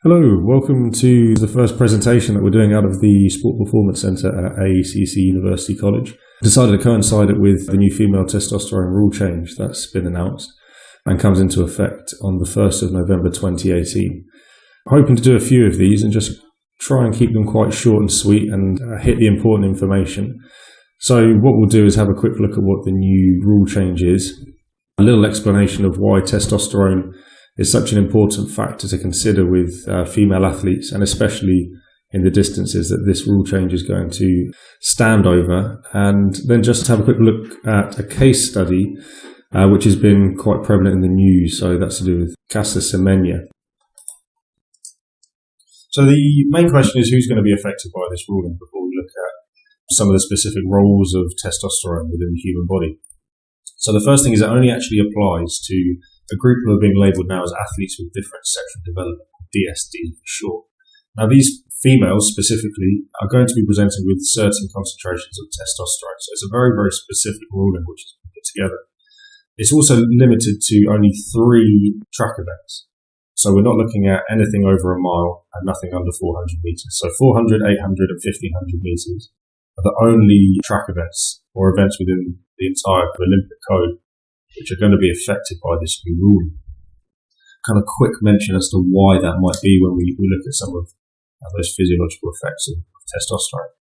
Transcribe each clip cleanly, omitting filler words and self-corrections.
Hello, welcome to the first presentation that we're doing out of the Sport Performance Centre at AECC University College. Decided to coincide it with the new female testosterone rule change that's been announced and comes into effect on the 1st of November 2018. Hoping to do a few of these and just try and keep them quite short and sweet and hit the important information. So what we'll do is have a quick look at what the new rule change is, a little explanation of why testosterone is such an important factor to consider with female athletes, and especially in the distances that this rule change is going to stand over, and then just have a quick look at a case study which has been quite prevalent in the news. So that's to do with Caster Semenya. So the main question is who's going to be affected by this ruling before we look at some of the specific roles of testosterone within the human body. So the first thing is it only actually applies to a group who are being labelled now as athletes with different sexual development, DSD for short. Now these females specifically are going to be presenting with certain concentrations of testosterone. So it's a very, very specific ruling which has been put together. It's also limited to only 3 track events. So we're not looking at anything over a mile and nothing under 400 metres. So 400, 800 and 1500 metres are the only track events or events within the entire Olympic code which are going to be affected by this new rule. Kind of quick mention as to why that might be when we look at some of those physiological effects of testosterone.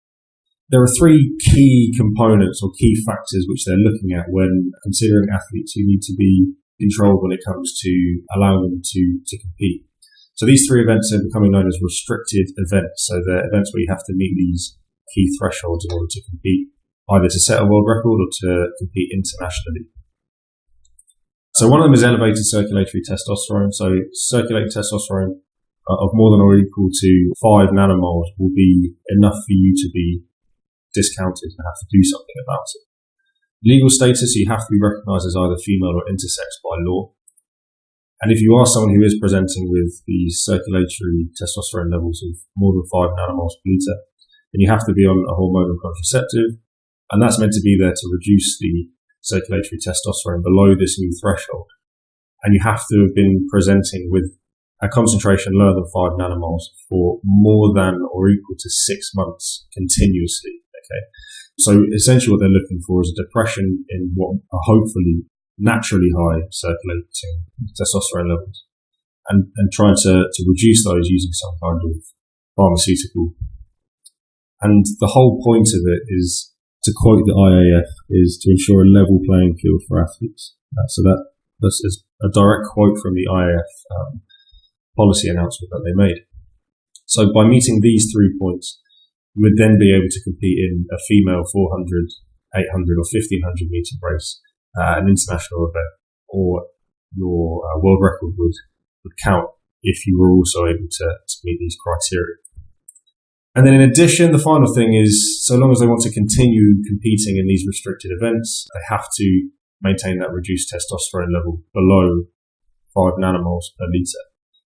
There are 3 key components or key factors which they're looking at when considering athletes who need to be controlled when it comes to allowing them to compete. So these 3 events are becoming known as restricted events. So they're events where you have to meet these key thresholds in order to compete, either to set a world record or to compete internationally. So one of them is elevated circulatory testosterone. So circulating testosterone of more than or equal to 5 nanomoles will be enough for you to be discounted and have to do something about it. Legal status, you have to be recognised as either female or intersex by law. And if you are someone who is presenting with these circulatory testosterone levels of more than 5 nanomoles per litre, then you have to be on a hormonal contraceptive, and that's meant to be there to reduce the circulatory testosterone below this new threshold. And you have to have been presenting with a concentration lower than 5 nanomoles for more than or equal to 6 months continuously. Okay. So essentially what they're looking for is a depression in what are hopefully naturally high circulating testosterone levels and trying to reduce those using some kind of pharmaceutical. And the whole point of it is, to quote the IAF, is to ensure a level playing field for athletes. So that's a direct quote from the IAF policy announcement that they made. So by meeting these 3 points, you would then be able to compete in a female 400, 800 or 1500 metre race, an international event, or your world record would count if you were also able to meet these criteria. And then in addition, the final thing is, so long as they want to continue competing in these restricted events, they have to maintain that reduced testosterone level below 5 nanomoles per litre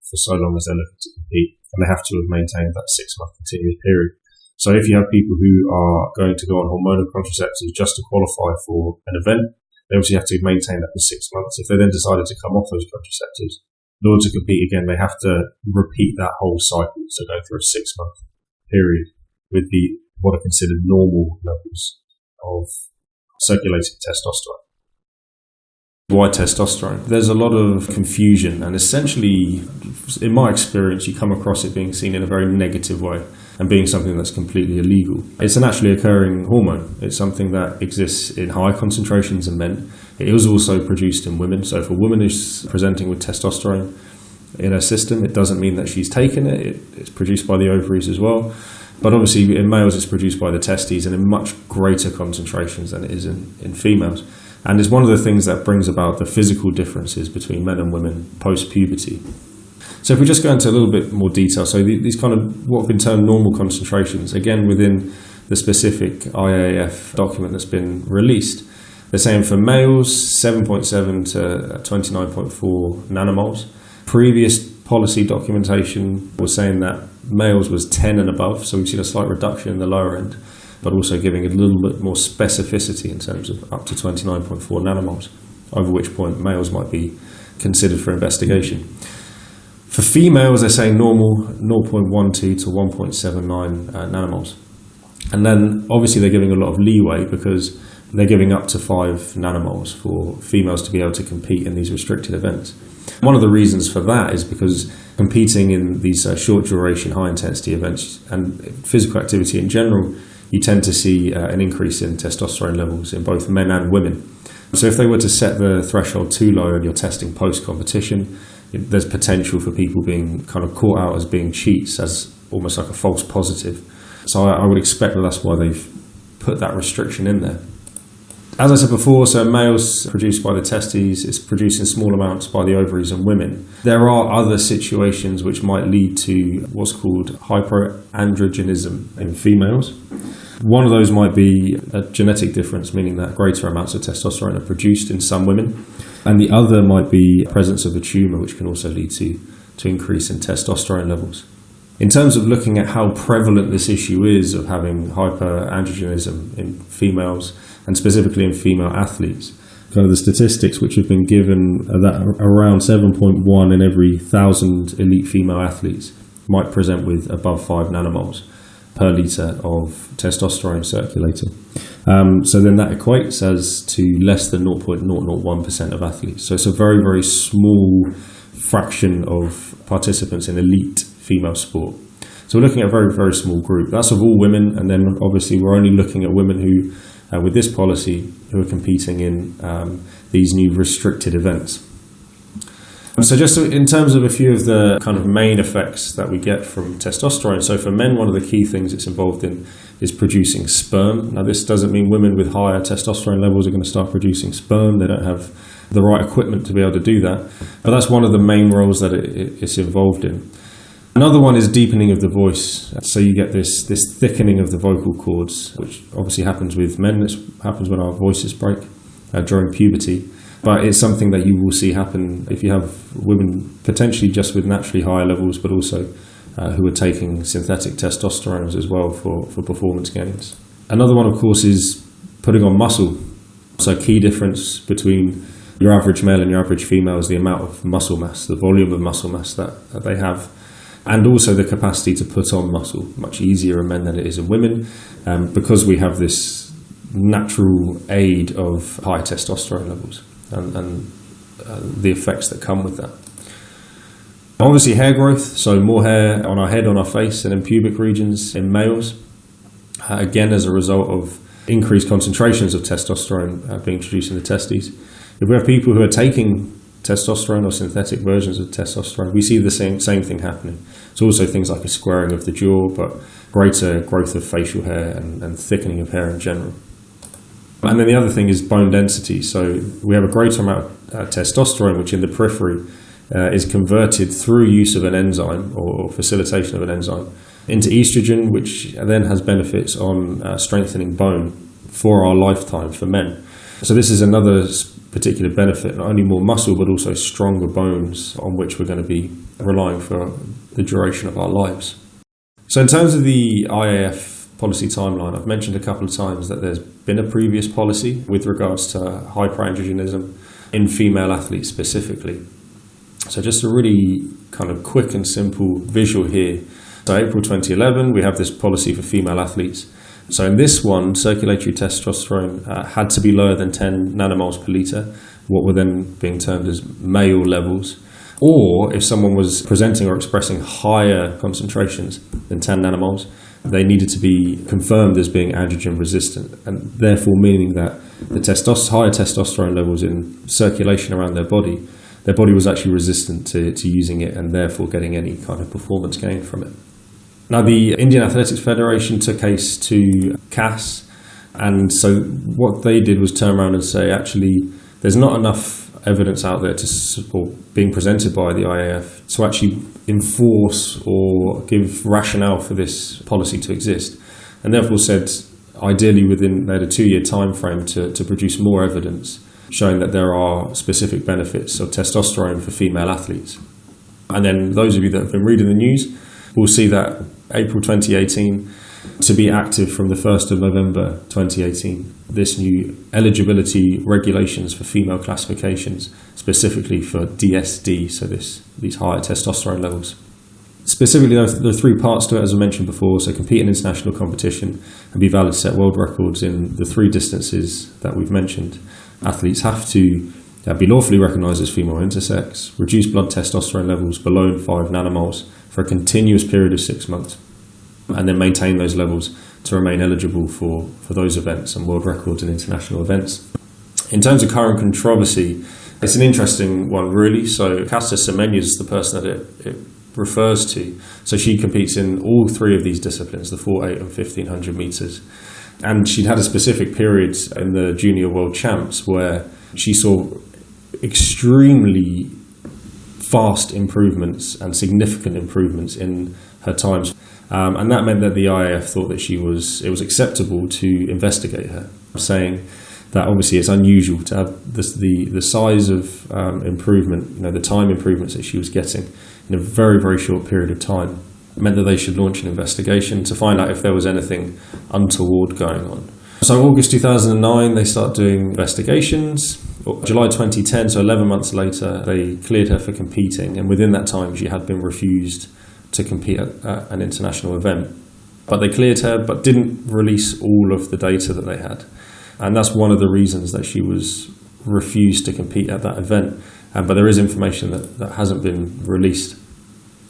for so long as they're looking to compete. And they have to have maintained that 6-month continuous period. So if you have people who are going to go on hormonal contraceptives just to qualify for an event, they obviously have to maintain that for 6 months. If they then decided to come off those contraceptives, in order to compete again, they have to repeat that whole cycle. So go through a 6-month period with what are considered normal levels of circulating testosterone. Why testosterone? There's a lot of confusion, and essentially, in my experience, you come across it being seen in a very negative way and being something that's completely illegal. It's a naturally occurring hormone. It's something that exists in high concentrations in men. It is also produced in women. So if a woman is presenting with testosterone in her system, it doesn't mean that she's taken it. It's produced by the ovaries as well. But obviously in males it's produced by the testes and in much greater concentrations than it is in females. And it's one of the things that brings about the physical differences between men and women post-puberty. So if we just go into a little bit more detail, so these kind of what have been termed normal concentrations, again within the specific IAF document that's been released, they're saying for males 7.7 to 29.4 nanomoles. Previous policy documentation was saying that males was 10 and above, so we've seen a slight reduction in the lower end, but also giving a little bit more specificity in terms of up to 29.4 nanomoles, over which point males might be considered for investigation. For females, they're saying normal 0.12 to 1.79 nanomoles. And then obviously they're giving a lot of leeway because they're giving up to 5 nanomoles for females to be able to compete in these restricted events. One of the reasons for that is because competing in these short duration, high intensity events and physical activity in general, you tend to see an increase in testosterone levels in both men and women. So if they were to set the threshold too low and you're testing post-competition, there's potential for people being kind of caught out as being cheats, as almost like a false positive. So I would expect that's why they've put that restriction in there. As I said before, so males produced by the testes, it's produced in small amounts by the ovaries in women. There are other situations which might lead to what's called hyperandrogenism in females. One of those might be a genetic difference, meaning that greater amounts of testosterone are produced in some women. And the other might be presence of a tumour, which can also lead to increase in testosterone levels. In terms of looking at how prevalent this issue is of having hyperandrogenism in females, and specifically in female athletes, kind of the statistics which have been given are that around 7.1 in every 1,000 elite female athletes might present with above 5 nanomoles per litre of testosterone circulating. So then that equates as to less than 0.001% of athletes. So it's a very, very small fraction of participants in elite female sport. So we're looking at a very, very small group. That's of all women, and then obviously we're only looking at women who, with this policy, who are competing in these new restricted events. So just in terms of a few of the kind of main effects that we get from testosterone. So for men, one of the key things it's involved in is producing sperm. Now this doesn't mean women with higher testosterone levels are going to start producing sperm. They don't have the right equipment to be able to do that. But that's one of the main roles that it's involved in. Another one is deepening of the voice. So you get this thickening of the vocal cords, which obviously happens with men. It happens when our voices break during puberty. But it's something that you will see happen if you have women potentially just with naturally higher levels, but also who are taking synthetic testosterones as well for performance gains. Another one, of course, is putting on muscle. So key difference between your average male and your average female is the amount of muscle mass, the volume of muscle mass that they have, and also the capacity to put on muscle. Much easier in men than it is in women, because we have this natural aid of high testosterone levels and the effects that come with that. Obviously hair growth, so more hair on our head, on our face, and in pubic regions in males, again as a result of increased concentrations of testosterone being introduced in the testes. If we have people who are taking testosterone or synthetic versions of testosterone, we see the same thing happening. It's also things like a squaring of the jaw, but greater growth of facial hair and thickening of hair in general. And then the other thing is bone density. So we have a greater amount of testosterone, which in the periphery is converted through use of an enzyme or facilitation of an enzyme into estrogen, which then has benefits on strengthening bone for our lifetime for men. So this is another particular benefit, not only more muscle, but also stronger bones on which we're going to be relying for the duration of our lives. So in terms of the IAF policy timeline, I've mentioned a couple of times that there's been a previous policy with regards to hyperandrogenism in female athletes specifically. So just a really kind of quick and simple visual here. So April 2011, we have this policy for female athletes. So in this one, circulatory testosterone had to be lower than 10 nanomoles per litre, what were then being termed as male levels. Or if someone was presenting or expressing higher concentrations than 10 nanomoles, they needed to be confirmed as being androgen resistant, and therefore meaning that the higher testosterone levels in circulation around their body was actually resistant to using it and therefore getting any kind of performance gain from it. Now, the Indian Athletics Federation took case to CAS, and so what they did was turn around and say, actually, there's not enough evidence out there to support being presented by the IAF to actually enforce or give rationale for this policy to exist, and therefore said, ideally they had a 2-year time frame to produce more evidence showing that there are specific benefits of testosterone for female athletes. And then those of you that have been reading the news will see that April 2018, to be active from the 1st of November 2018. This new eligibility regulations for female classifications, specifically for DSD, so these higher testosterone levels. Specifically, there are 3 parts to it, as I mentioned before. So compete in international competition and be valid to set world records in the 3 distances that we've mentioned. Athletes have to be lawfully recognised as female or intersex, reduce blood testosterone levels below 5 nanomoles for a continuous period of 6 months, and then maintain those levels to remain eligible for those events and world records and international events. In terms of current controversy, it's an interesting one, really. So Caster Semenya is the person that it refers to. So she competes in all 3 of these disciplines, the 4, 8 and 1500 metres. And she'd had a specific period in the junior world champs where she saw extremely fast improvements and significant improvements in her times. And that meant that the IAAF thought that it was acceptable to investigate her, saying that obviously it's unusual to have the size of improvement, the time improvements that she was getting in a very, very short period of time. It meant that they should launch an investigation to find out if there was anything untoward going on. So August 2009, they start doing investigations. July 2010, so 11 months later, they cleared her for competing. And within that time, she had been refused to compete at an international event. But they cleared her, but didn't release all of the data that they had. And that's one of the reasons that she was refused to compete at that event. But there is information that hasn't been released.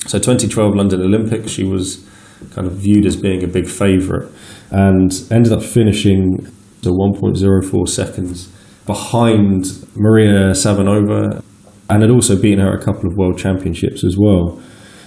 So 2012 London Olympics, she was kind of viewed as being a big favourite and ended up finishing to 1.04 seconds behind Maria Savinova, and had also beaten her at a couple of world championships as well.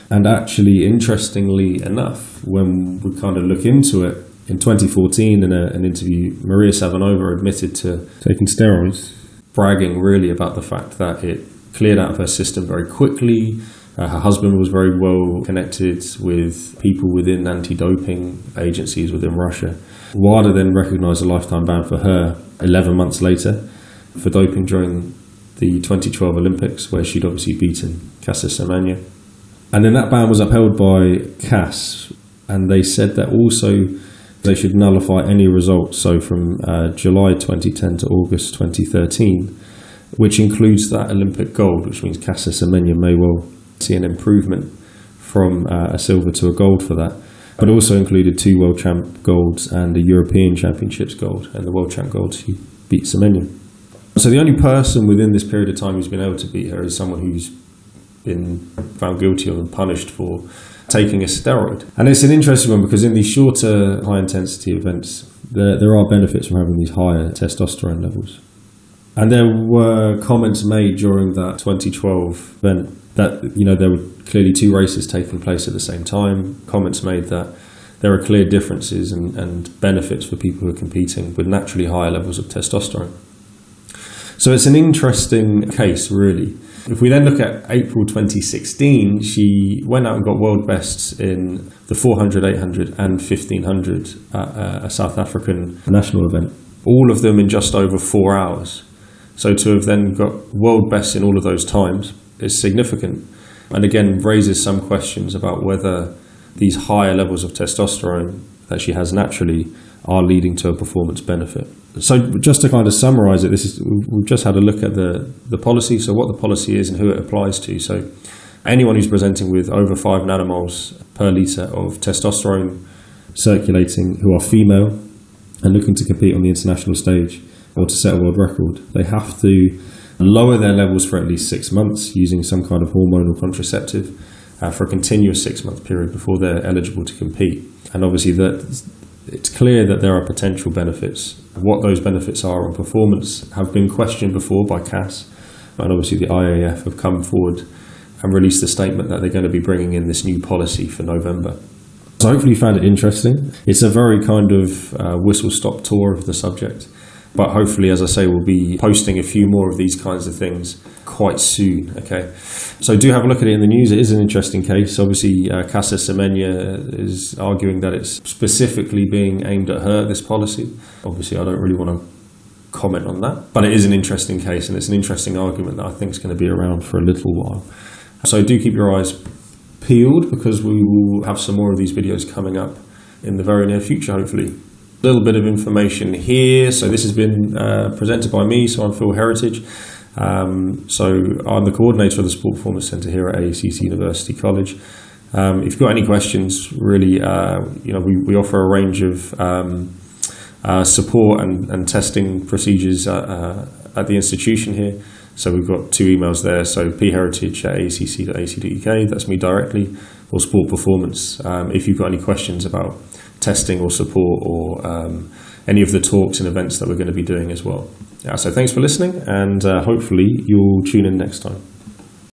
And actually, interestingly enough, when we kind of look into it, in 2014 in an interview, Maria Savinova admitted to taking steroids, bragging really about the fact that it cleared out of her system very quickly. Her husband was very well connected with people within anti-doping agencies within Russia. WADA then recognised a lifetime ban for her 11 months later for doping during the 2012 Olympics, where she'd obviously beaten Caster Semenya. And then that ban was upheld by CAS, and they said that also they should nullify any results, so from July 2010 to August 2013, which includes that Olympic gold, which means Caster Semenya may well see an improvement from a silver to a gold for that, but also included 2 world champ golds and a European Championships gold, and the world champ gold she beat Semenya. So the only person within this period of time who's been able to beat her is someone who's been found guilty of and punished for taking a steroid. And it's an interesting one because in these shorter high intensity events there are benefits from having these higher testosterone levels. And there were comments made during that 2012 event that there were clearly 2 races taking place at the same time. Comments made that there are clear differences and benefits for people who are competing with naturally higher levels of testosterone. So it's an interesting case, really. If we then look at April 2016, she went out and got world bests in the 400, 800 and 1500 at a South African national event, all of them in just over 4 hours. So to have then got world bests in all of those times is significant, and again raises some questions about whether these higher levels of testosterone that she has naturally are leading to a performance benefit. So just to kind of summarise it, we've just had a look at the policy, so what the policy is and who it applies to. So anyone who's presenting with over 5 nanomoles per litre of testosterone circulating who are female and looking to compete on the international stage or to set a world record, they have to lower their levels for at least 6 months using some kind of hormonal contraceptive for a continuous 6-month period before they're eligible to compete. And obviously it's clear that there are potential benefits. What those benefits are on performance have been questioned before by CAS, and obviously the IAAF have come forward and released a statement that they're going to be bringing in this new policy for November. So hopefully you found it interesting. It's a very kind of whistle-stop tour of the subject, but hopefully, as I say, we'll be posting a few more of these kinds of things quite soon, okay? So do have a look at it in the news. It is an interesting case. Obviously, Caster Semenya is arguing that it's specifically being aimed at her, this policy. Obviously, I don't really want to comment on that, but it is an interesting case, and it's an interesting argument that I think is going to be around for a little while. So do keep your eyes peeled, because we will have some more of these videos coming up in the very near future, hopefully. A little bit of information here. So this has been presented by me. So I'm Phil Heritage. So I'm the coordinator of the Sport Performance Centre here at AACC University College. If you've got any questions, really, we offer a range of support and testing procedures at the institution here. So we've got 2 emails there. So pheritage@aacc.ac.uk, that's me directly, or Sport Performance. If you've got any questions about testing or support or any of the talks and events that we're going to be doing as well. So thanks for listening, and hopefully you'll tune in next time.